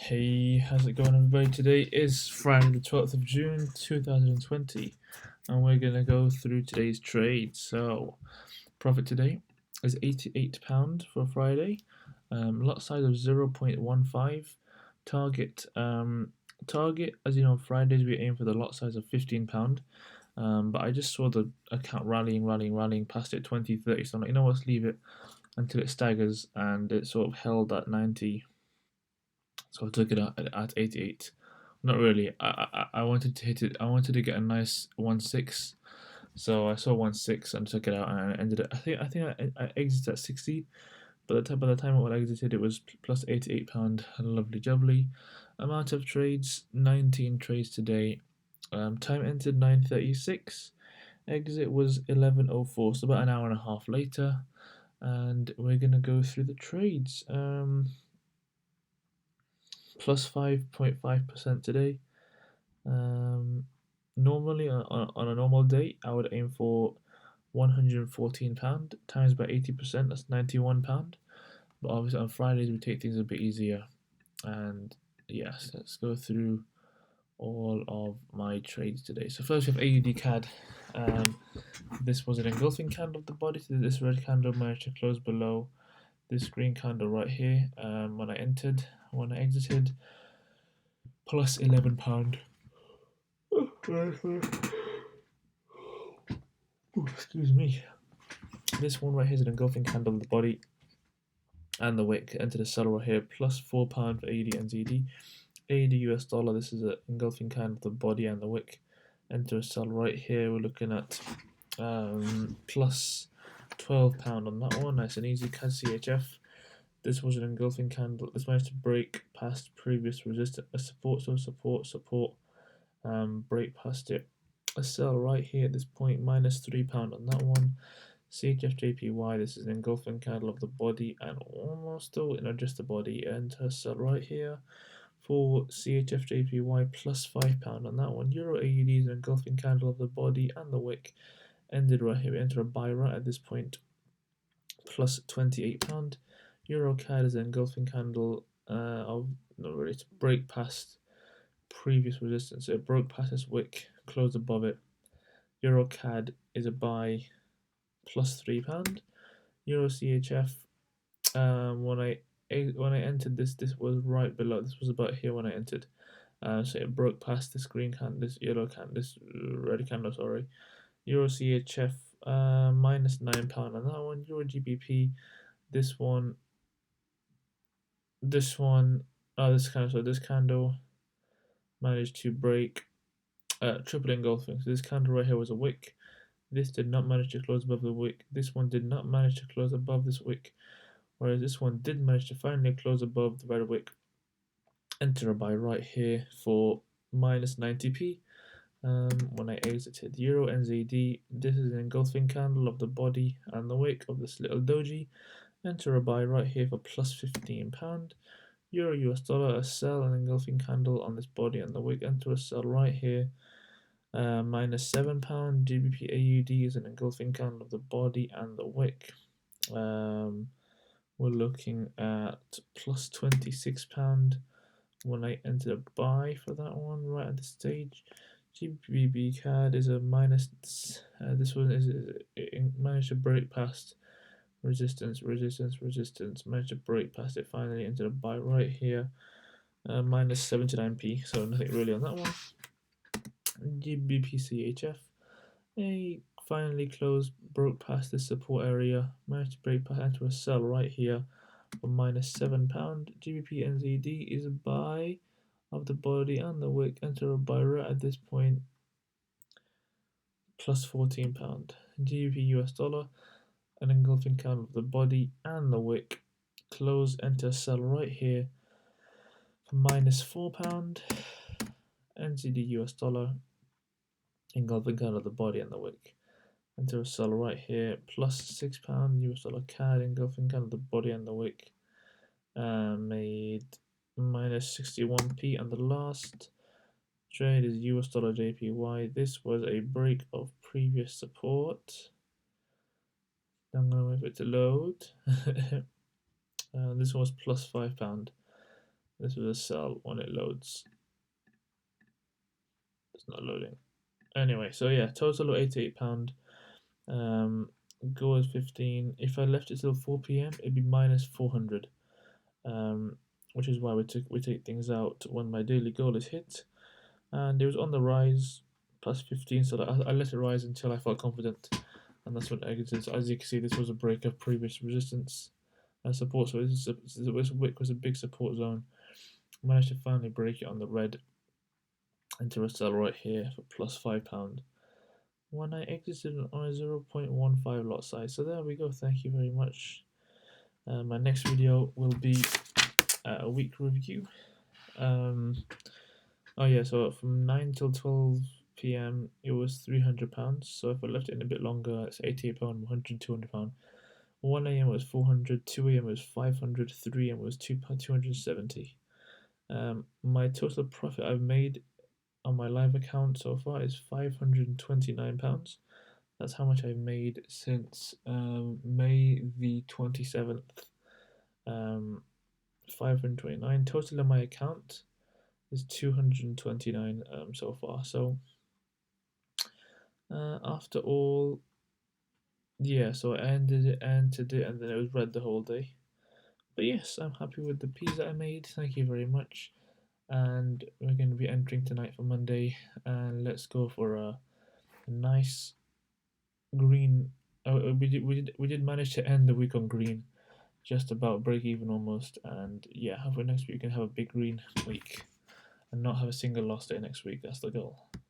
Hey, how's it going, everybody? Today is Friday, the 12th of June, 2020, and we're going to go through today's trade. So, profit today is £88 for Friday, lot size of 0.15, target. Target, as you know, Fridays we aim for the lot size of £15, but I just saw the account rallying past it 20, 30, so I'm like, you know what, let's leave it until it staggers, and it sort of held at 90. So I took it at 88. Not really. I wanted to hit it. I wanted to get a nice 1.6. So I saw 1.6 and took it out, and I ended it. I exited at 60. But by the time I exited, it was plus £88. Lovely jubbly. Amount of trades: 19 trades today. Time entered 9:36. Exit was 11:04. So about an hour and a half later, and we're gonna go through the trades. Plus 5.5% today. Normally on a normal day, I would aim for £114 times by 80%. That's £91. But obviously on Fridays we take things a bit easier. And yes, let's go through all of my trades today. So first we have AUD CAD. This was an engulfing candle of the body. So this red candle managed to close below this green candle right here. When I entered, when I exited, plus £11. Excuse me. This one right here is an engulfing candle of the body and the wick. Entered a sell right here, plus £4 for AUD and ZD. AUD US dollar, this is an engulfing candle of the body and the wick. Enter a sell right here. We're looking at plus £12 on that one. Nice and easy. CAD CHF. This was an engulfing candle. This managed to break past previous resistance, a support, support. Break past it. A sell right here at this point, minus £3 on that one. CHF this is an engulfing candle of the body and almost still, just the body, and a sell right here for CHF plus £5 on that one. Euro AUD is an engulfing candle of the body and the wick. Ended right here. We enter a buy right at this point, plus £28. Euro CAD is an engulfing candle of not really to break past previous resistance. So it broke past this wick, closed above it. Euro CAD is a buy, plus £3. Euro CHF. When I entered this was right below. This was about here when I entered. So it broke past this green candle, this yellow candle, this red candle. Sorry. Euro CHF minus £9 on that one. Euro GBP. This candle managed to break triple engulfing. So this candle right here was a wick. This did not manage to close above the wick. This one did not manage to close above this wick, whereas this one did manage to finally close above the red wick. Enter a buy right here for minus 90p. When I exited Euro NZD, this is an engulfing candle of the body and the wick of this little doji. Enter a buy right here for plus £15. Euro US dollar, a sell, an engulfing candle on this body and the wick. Enter a sell right here. Minus £7. GBP AUD is an engulfing candle of the body and the wick. We're looking at plus £26 when I entered a buy for that one right at this stage. GBP CAD is a minus. This one it managed to break past resistance. Managed to break past it finally. Entered a buy right here. Minus 79p. So nothing really on that one. GBP CHF. Finally closed, broke past this support area, managed to break past into a sell right here for minus £7. GBP NZD is a buy of the body and the wick. Enter a buy right at this point, plus £14. GBP US dollar, an engulfing candle of the body and the wick. Close, enter, sell right here for minus £4. NZD US dollar, engulfing candle of the body and the wick. Enter a sell right here, plus £6. US dollar CAD, engulfing candle of the body and the wick. Made minus 61p, and the last trade is US dollar JPY. This was a break of previous support. I'm going to wait for it to load. This one was plus £5. This was a sell when it loads. It's not loading. Anyway, so yeah, total of £88. Go is 15. If I left it till 4 p.m., it'd be minus 400. Which is why we take things out when my daily goal is hit. And it was on the rise, plus 15, so that I let it rise until I felt confident, and that's when I exited. So as you can see, this was a break of previous resistance and support. So this wick was a big support zone. Managed to finally break it on the red into a sell right here for plus £5 when I exited on a 0.15 lot size. So there we go. Thank you very much. My next video will be a week review. Oh yeah, so from 9 till 12 p.m. it was £300. So if I left it in a bit longer, it's £88, 100, £200. 1 a.m. was 400, 2 a.m. was 500, 3 a.m. was 270. My total profit I've made on my live account so far is £529. That's how much I've made since May the 27th. 529 total on my account is 229 so far. So after all, yeah, so I entered it, and then it was red the whole day. But yes, I'm happy with the P's that I made. Thank you very much. And we're going to be entering tonight for Monday, and let's go for a nice green. We did manage to end the week on green, just about break even almost. And yeah, hopefully next week we can have a big green week and not have a single loss day next week. That's the goal.